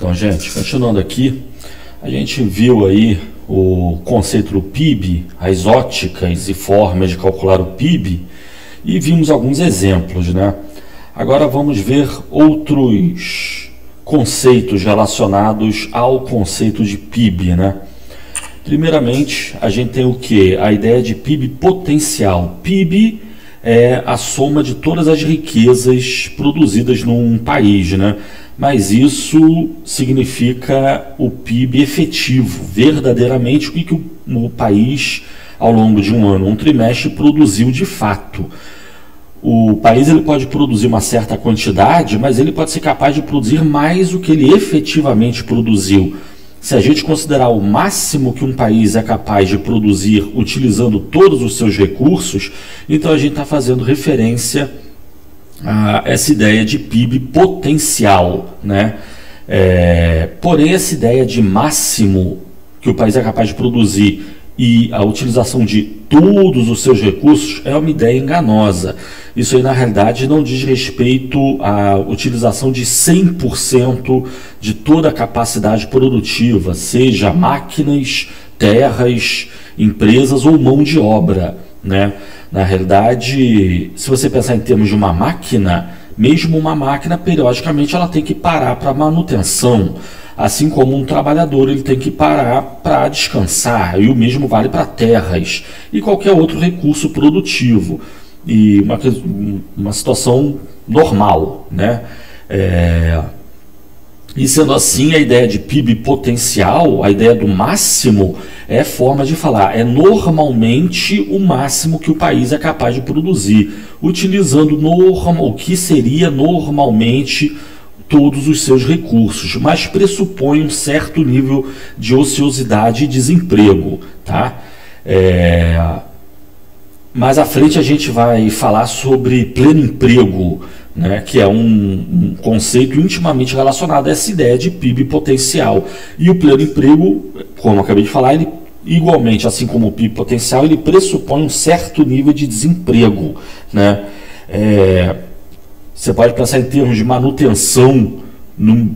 Então, gente, continuando aqui, a gente viu aí o conceito do PIB, as óticas e formas de calcular o PIB, e vimos alguns exemplos, né? Agora vamos ver outros conceitos relacionados ao conceito de PIB, né? Primeiramente, a gente tem o que? A ideia de PIB potencial. PIB é a soma de todas as riquezas produzidas num país, né? Mas isso significa o PIB efetivo, verdadeiramente o que o país, ao longo de um ano, um trimestre, produziu de fato. O país ele pode produzir uma certa quantidade, mas ele pode ser capaz de produzir mais do que ele efetivamente produziu. Se a gente considerar o máximo que um país é capaz de produzir utilizando todos os seus recursos, então a gente está fazendo referência a essa ideia de PIB potencial, né? Porém, essa ideia de máximo que o país é capaz de produzir e a utilização de todos os seus recursos é uma ideia enganosa. Isso aí, na realidade, não diz respeito à utilização de 100% de toda a capacidade produtiva, seja máquinas, terras, empresas ou mão de obra, né? Na realidade, se você pensar em termos de uma máquina, mesmo uma máquina, periodicamente ela tem que parar para manutenção, assim como um trabalhador ele tem que parar para descansar, e o mesmo vale para terras e qualquer outro recurso produtivo. E uma situação normal, né? E sendo assim, a ideia de PIB potencial, a ideia do máximo, é forma de falar, é normalmente o máximo que o país é capaz de produzir, utilizando o que seria normalmente todos os seus recursos, mas pressupõe um certo nível de ociosidade e desemprego, tá? Mais à frente a gente vai falar sobre pleno emprego, né, que é um conceito intimamente relacionado a essa ideia de PIB potencial. E o pleno emprego, como eu acabei de falar, ele igualmente, assim como o PIB potencial, ele pressupõe um certo nível de desemprego, né? Você pode pensar em termos de manutenção,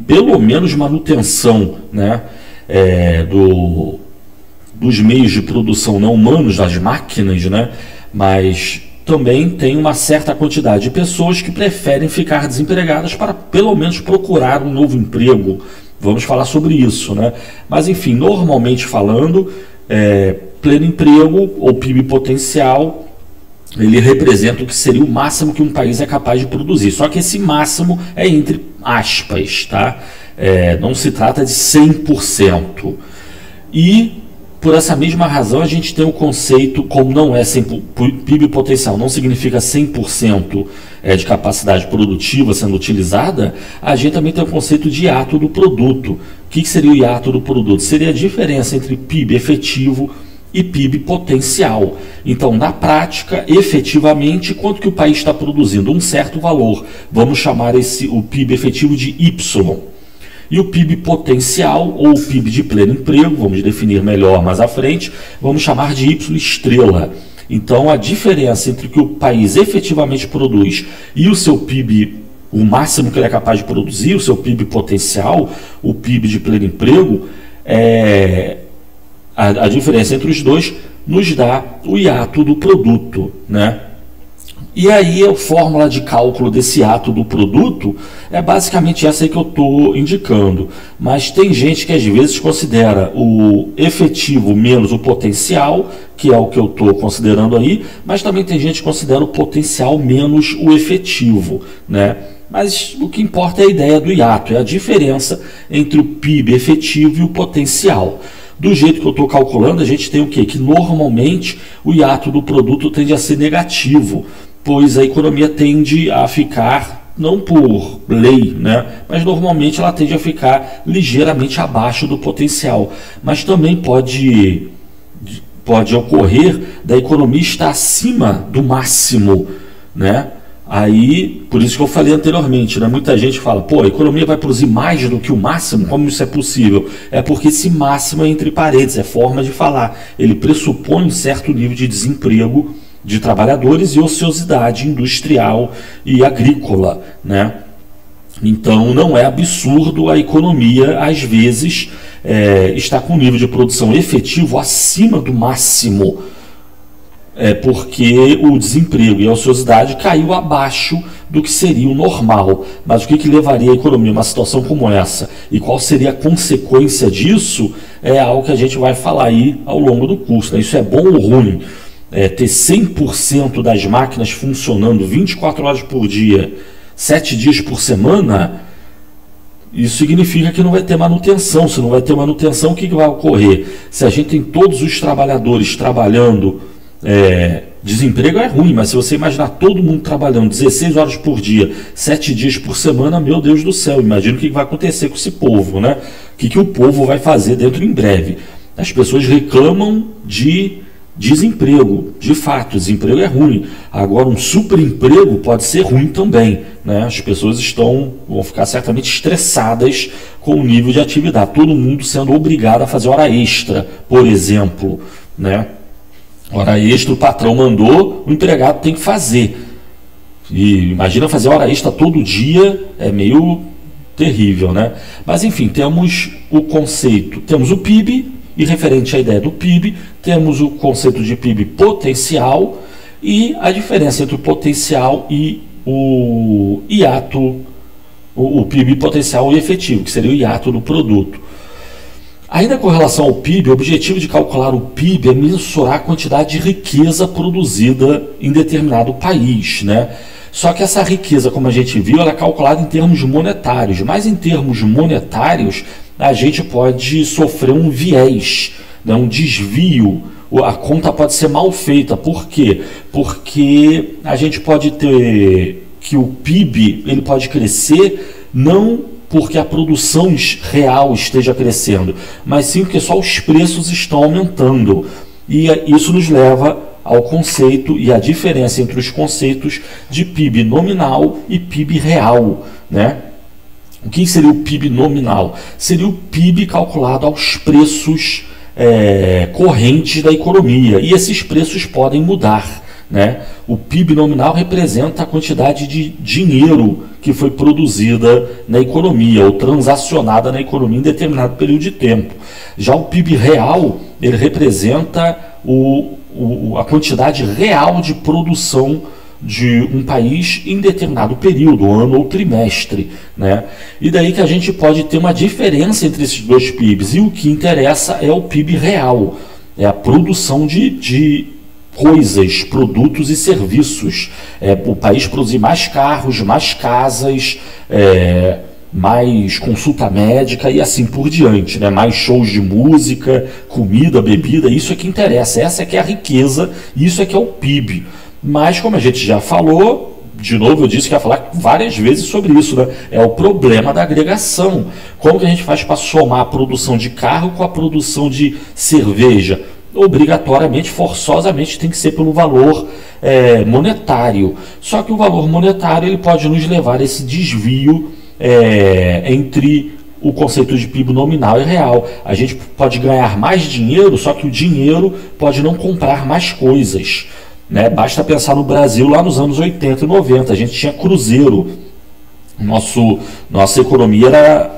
pelo menos manutenção, né, dos meios de produção não humanos, das máquinas, né? Mas também tem uma certa quantidade de pessoas que preferem ficar desempregadas para pelo menos procurar um novo emprego. Vamos falar sobre isso, né? Mas enfim, normalmente falando, pleno emprego ou PIB potencial, ele representa o que seria o máximo que um país é capaz de produzir. Só que esse máximo é entre aspas, tá? Não se trata de 100%. E por essa mesma razão, a gente tem o conceito, como não é PIB potencial, não significa 100% de capacidade produtiva sendo utilizada, a gente também tem o conceito de hiato do produto. O que seria o hiato do produto? Seria a diferença entre PIB efetivo e PIB potencial. Então, na prática, efetivamente, quanto que o país está produzindo? Um certo valor. Vamos chamar o PIB efetivo de Y. E o PIB potencial, ou o PIB de pleno emprego, vamos definir melhor mais à frente, vamos chamar de Y estrela. Então, a diferença entre o que o país efetivamente produz e o seu PIB, o máximo que ele é capaz de produzir, o seu PIB potencial, o PIB de pleno emprego, a diferença entre os dois nos dá o hiato do produto, né? E aí a fórmula de cálculo desse hiato do produto é basicamente essa aí que eu estou indicando. Mas tem gente que às vezes considera o efetivo menos o potencial, que é o que eu estou considerando aí, mas também tem gente que considera o potencial menos o efetivo, né? Mas o que importa é a ideia do hiato, é a diferença entre o PIB efetivo e o potencial. Do jeito que eu estou calculando, a gente tem o quê? Que normalmente o hiato do produto tende a ser negativo, pois a economia tende a ficar, não por lei, né, mas normalmente ela tende a ficar ligeiramente abaixo do potencial. Mas também pode ocorrer da economia estar acima do máximo, né? Aí, por isso que eu falei anteriormente, né? Muita gente fala, pô, a economia vai produzir mais do que o máximo? Como isso é possível? É porque esse máximo é entre parênteses, é forma de falar. Ele pressupõe um certo nível de desemprego de trabalhadores e ociosidade industrial e agrícola, né? Então não é absurdo a economia, às vezes, estar com um nível de produção efetivo acima do máximo, porque o desemprego e a ociosidade caiu abaixo do que seria o normal. Mas o que levaria a economia a uma situação como essa? E qual seria a consequência disso? É algo que a gente vai falar aí ao longo do curso, né? Isso é bom ou ruim? Ter 100% das máquinas funcionando 24 horas por dia, 7 dias por semana, isso significa que não vai ter manutenção. Se não vai ter manutenção, o que vai ocorrer? Se a gente tem todos os trabalhadores trabalhando, desemprego é ruim, mas se você imaginar todo mundo trabalhando 16 horas por dia, 7 dias por semana, meu Deus do céu, imagina o que vai acontecer com esse povo, né? O que o povo vai fazer dentro em breve? As pessoas reclamam de desemprego, de fato, desemprego é ruim. Agora, um superemprego pode ser ruim também, né? As pessoas vão ficar certamente estressadas com o nível de atividade, todo mundo sendo obrigado a fazer hora extra, por exemplo, né? Hora extra, o patrão mandou, o empregado tem que fazer. E imagina fazer hora extra todo dia, é meio terrível, né? Mas enfim, temos o conceito, temos o PIB, e referente à ideia do PIB, temos o conceito de PIB potencial e a diferença entre o potencial e o hiato, o PIB potencial e efetivo, que seria o hiato do produto. Ainda com relação ao PIB, o objetivo de calcular o PIB é mensurar a quantidade de riqueza produzida em determinado país, né? Só que essa riqueza, como a gente viu, ela é calculada em termos monetários, mas em termos monetários a gente pode sofrer um viés, né? Um desvio, a conta pode ser mal feita. Por quê? Porque a gente pode ter que o PIB ele pode crescer não porque a produção real esteja crescendo, mas sim porque só os preços estão aumentando. E isso nos leva ao conceito e a diferença entre os conceitos de PIB nominal e PIB real, né? O que seria o PIB nominal? Seria o PIB calculado aos preços correntes da economia, e esses preços podem mudar, né? O PIB nominal representa a quantidade de dinheiro que foi produzida na economia ou transacionada na economia em determinado período de tempo. Já o PIB real, ele representa a quantidade real de produção de um país em determinado período, ano ou trimestre, né? E daí que a gente pode ter uma diferença entre esses dois PIBs, e o que interessa é o PIB real, é a produção de coisas, produtos e serviços. O país produzir mais carros, mais casas, mais consulta médica e assim por diante, né? Mais shows de música, comida, bebida, isso é que interessa, essa é que é a riqueza, isso é que é o PIB. Mas, como a gente já falou, de novo eu disse que ia falar várias vezes sobre isso, né? É o problema da agregação. Como que a gente faz para somar a produção de carro com a produção de cerveja? Obrigatoriamente, forçosamente, tem que ser pelo valor monetário. Só que o valor monetário ele pode nos levar a esse desvio entre o conceito de PIB nominal e real. A gente pode ganhar mais dinheiro, só que o dinheiro pode não comprar mais coisas, né? Basta pensar no Brasil lá nos anos 80 e 90, a gente tinha cruzeiro. Nossa economia era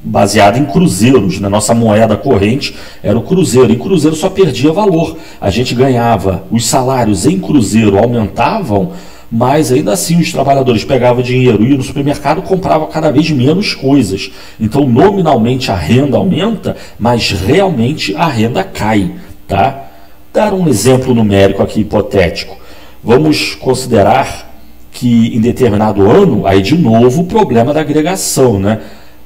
baseada em cruzeiros, né? Nossa moeda corrente era o cruzeiro, e cruzeiro só perdia valor. A gente ganhava, os salários em cruzeiro aumentavam, mas ainda assim os trabalhadores pegavam dinheiro, iam no supermercado e compravam cada vez menos coisas. Então nominalmente a renda aumenta, mas realmente a renda cai, tá? Dar um exemplo numérico aqui hipotético. Vamos considerar que em determinado ano, aí de novo o problema da agregação, né?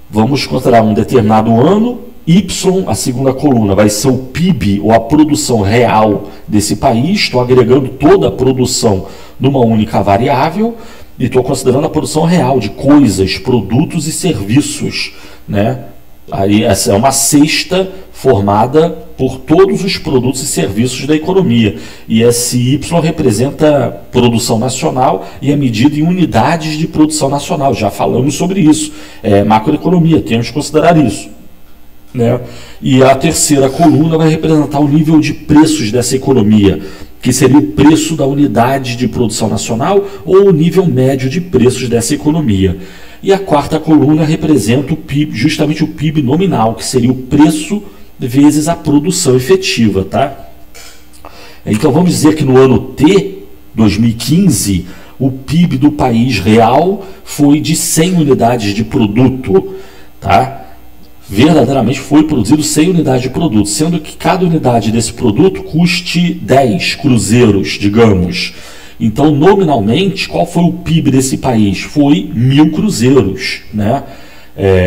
Vamos considerar um determinado ano, Y, a segunda coluna, vai ser o PIB, ou a produção real desse país. Estou agregando toda a produção numa única variável e estou considerando a produção real de coisas, produtos e serviços, né? Aí essa é uma cesta formada por todos os produtos e serviços da economia, e esse Y representa produção nacional e é medido em unidades de produção nacional. Já falamos sobre isso, macroeconomia, temos que considerar isso, né? E a terceira coluna vai representar o nível de preços dessa economia, que seria o preço da unidade de produção nacional ou o nível médio de preços dessa economia. e a quarta coluna representa o PIB, justamente o PIB nominal, que seria o preço vezes a produção efetiva, tá? Então vamos dizer que no ano T, 2015, o PIB do país real foi de 100 unidades de produto, tá? Verdadeiramente foi produzido 100 unidades de produto, sendo que cada unidade desse produto custe 10 cruzeiros, digamos. Então, nominalmente, qual foi o PIB desse país? Foi 1.000 cruzeiros, né?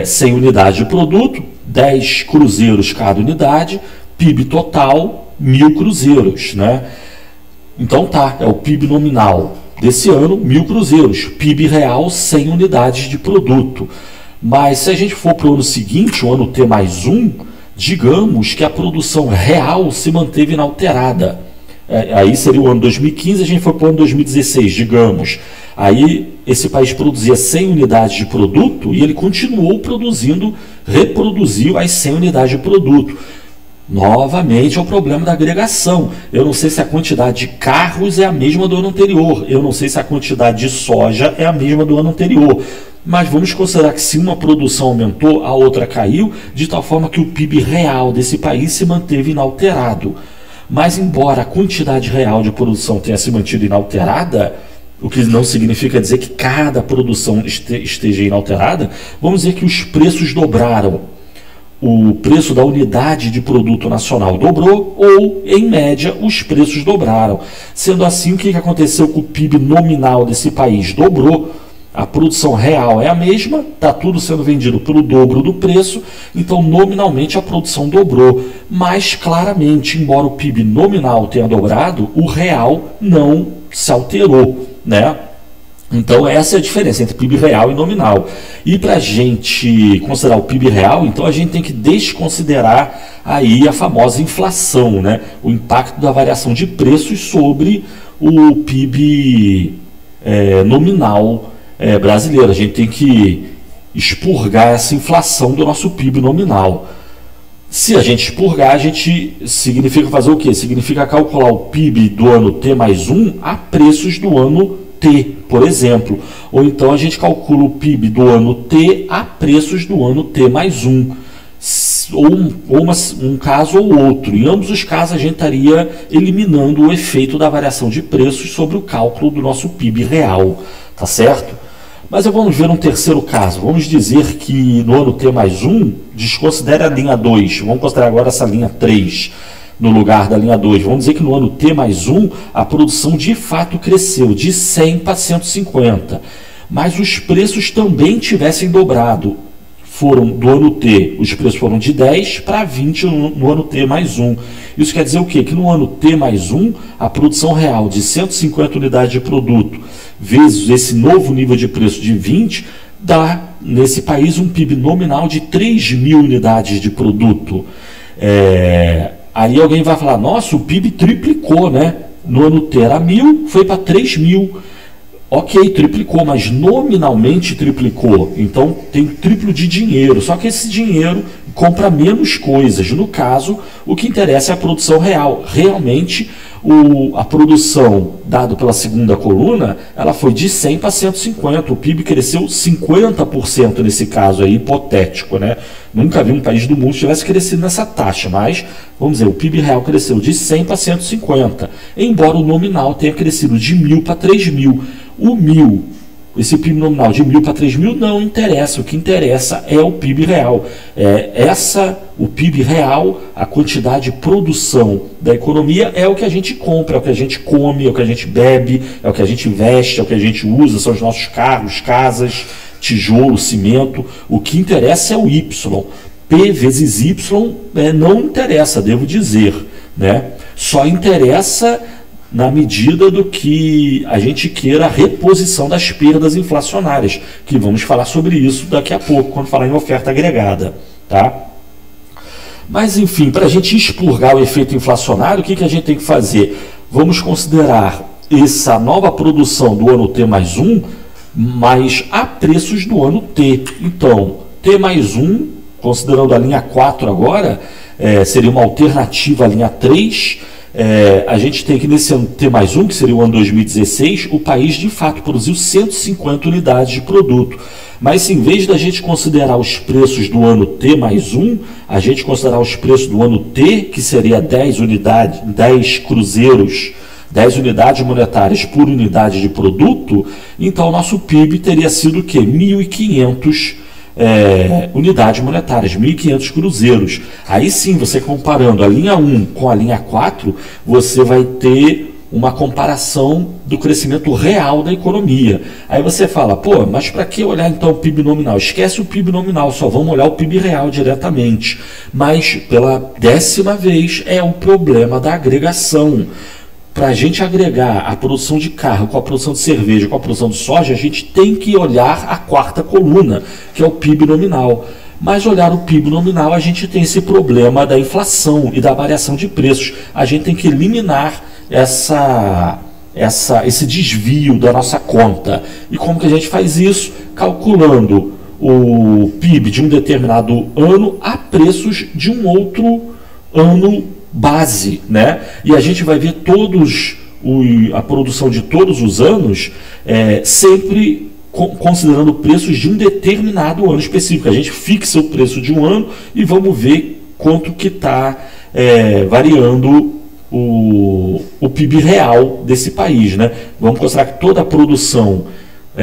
100 unidades de produto, 10 cruzeiros cada unidade, PIB total, 1.000 cruzeiros, né? Então tá, é o PIB nominal desse ano, 1.000 cruzeiros, PIB real, 100 unidades de produto. Mas se a gente for para o ano seguinte, o ano T mais 1, digamos que a produção real se manteve inalterada. Aí seria o ano 2015, a gente foi para o ano 2016, digamos. Aí esse país produzia 100 unidades de produto e ele continuou produzindo, reproduziu as 100 unidades de produto. Novamente é o problema da agregação. Eu não sei se a quantidade de carros é a mesma do ano anterior. Eu não sei se a quantidade de soja é a mesma do ano anterior. Mas vamos considerar que se uma produção aumentou, a outra caiu, de tal forma que o PIB real desse país se manteve inalterado. Mas embora a quantidade real de produção tenha se mantido inalterada, o que não significa dizer que cada produção esteja inalterada, vamos dizer que os preços dobraram. O preço da unidade de produto nacional dobrou ou, em média, os preços dobraram. Sendo assim, o que aconteceu com o PIB nominal desse país? Dobrou. A produção real é a mesma, está tudo sendo vendido pelo dobro do preço, então nominalmente a produção dobrou. Mas claramente, embora o PIB nominal tenha dobrado, o real não se alterou, né? Então essa é a diferença entre PIB real e nominal. E para a gente considerar o PIB real, então a gente tem que desconsiderar aí a famosa inflação, né? O impacto da variação de preços sobre o PIB nominal brasileiro. A gente tem que expurgar essa inflação do nosso PIB nominal. Se a gente expurgar, a gente significa fazer o quê? Significa calcular o PIB do ano T mais 1 a preços do ano T, por exemplo. Ou então a gente calcula o PIB do ano T a preços do ano T mais 1. Um caso ou outro. Em ambos os casos a gente estaria eliminando o efeito da variação de preços sobre o cálculo do nosso PIB real. Tá certo? Mas vamos ver um terceiro caso. Vamos dizer que no ano T mais 1, desconsidere a linha 2. Vamos considerar agora essa linha 3 no lugar da linha 2. Vamos dizer que no ano T mais 1, a produção de fato cresceu de 100 para 150. Mas os preços também tivessem dobrado. Foram do ano T, os preços foram de 10 para 20 no ano T mais 1. Isso quer dizer o quê? Que no ano T mais 1, a produção real de 150 unidades de produto, vezes esse novo nível de preço de 20, dá nesse país um PIB nominal de 3.000 unidades de produto. Aí alguém vai falar, nossa, o PIB triplicou, né? No ano T era 1.000, foi para 3.000. Ok, triplicou, mas nominalmente triplicou. Então tem o triplo de dinheiro. Só que esse dinheiro compra menos coisas. No caso, o que interessa é a produção real. Realmente, a produção, dado pela segunda coluna, ela foi de 100 para 150. O PIB cresceu 50% nesse caso aí, hipotético, né? Nunca vi um país do mundo que tivesse crescido nessa taxa, mas, vamos dizer, o PIB real cresceu de 100 para 150, embora o nominal tenha crescido de 1.000 para 3.000. O 1.000, esse PIB nominal de 1.000 para 3.000 não interessa, o que interessa é o PIB real. O PIB real, a quantidade de produção da economia é o que a gente compra, é o que a gente come, é o que a gente bebe, é o que a gente veste, é o que a gente usa, são os nossos carros, casas, tijolo, cimento. O que interessa é o Y. P vezes Y não interessa, devo dizer, né? Só interessa na medida do que a gente queira a reposição das perdas inflacionárias, que vamos falar sobre isso daqui a pouco, quando falar em oferta agregada, tá? Mas, enfim, para a gente expurgar o efeito inflacionário, o que a gente tem que fazer? Vamos considerar essa nova produção do ano T mais 1, mas a preços do ano T. Então, T mais 1, considerando a linha 4 agora, seria uma alternativa à linha 3. A gente tem que nesse ano T mais 1, que seria o ano 2016, o país de fato produziu 150 unidades de produto. Mas em vez da gente considerar os preços do ano T mais 1, a gente considerar os preços do ano T, que seria 10 unidades, 10 cruzeiros, 10 unidades monetárias por unidade de produto, então o nosso PIB teria sido o quê? 1.500 unidades monetárias, 1.500 cruzeiros. Aí sim, você comparando a linha 1 com a linha 4, você vai ter uma comparação do crescimento real da economia. Aí você fala, pô, mas para que olhar então o PIB nominal? Esquece o PIB nominal, só vamos olhar o PIB real diretamente. Mas, pela 10ª vez, é o problema da agregação. Para a gente agregar a produção de carro com a produção de cerveja, com a produção de soja, a gente tem que olhar a 4ª coluna, que é o PIB nominal. Mas olhar o PIB nominal, a gente tem esse problema da inflação e da variação de preços. A gente tem que eliminar esse desvio da nossa conta. E como que a gente faz isso? Calculando o PIB de um determinado ano a preços de um outro ano base, né? E a gente vai ver a produção de todos os anos sempre considerando preços de um determinado ano específico. A gente fixa o preço de um ano e vamos ver quanto que está variando o PIB real desse país, né? Vamos considerar que toda a produção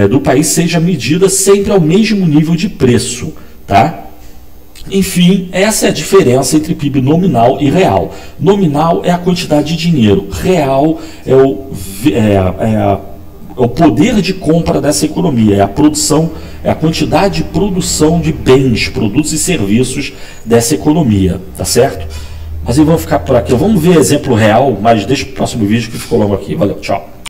do país seja medida sempre ao mesmo nível de preço, tá? Enfim, essa é a diferença entre PIB nominal e real. Nominal é a quantidade de dinheiro, real é o poder de compra dessa economia, é a produção, é a quantidade de produção de bens, produtos e serviços dessa economia, tá certo? Mas aí vamos ficar por aqui, vamos ver exemplo real, mas deixa para o próximo vídeo que ficou longo aqui. Valeu, tchau!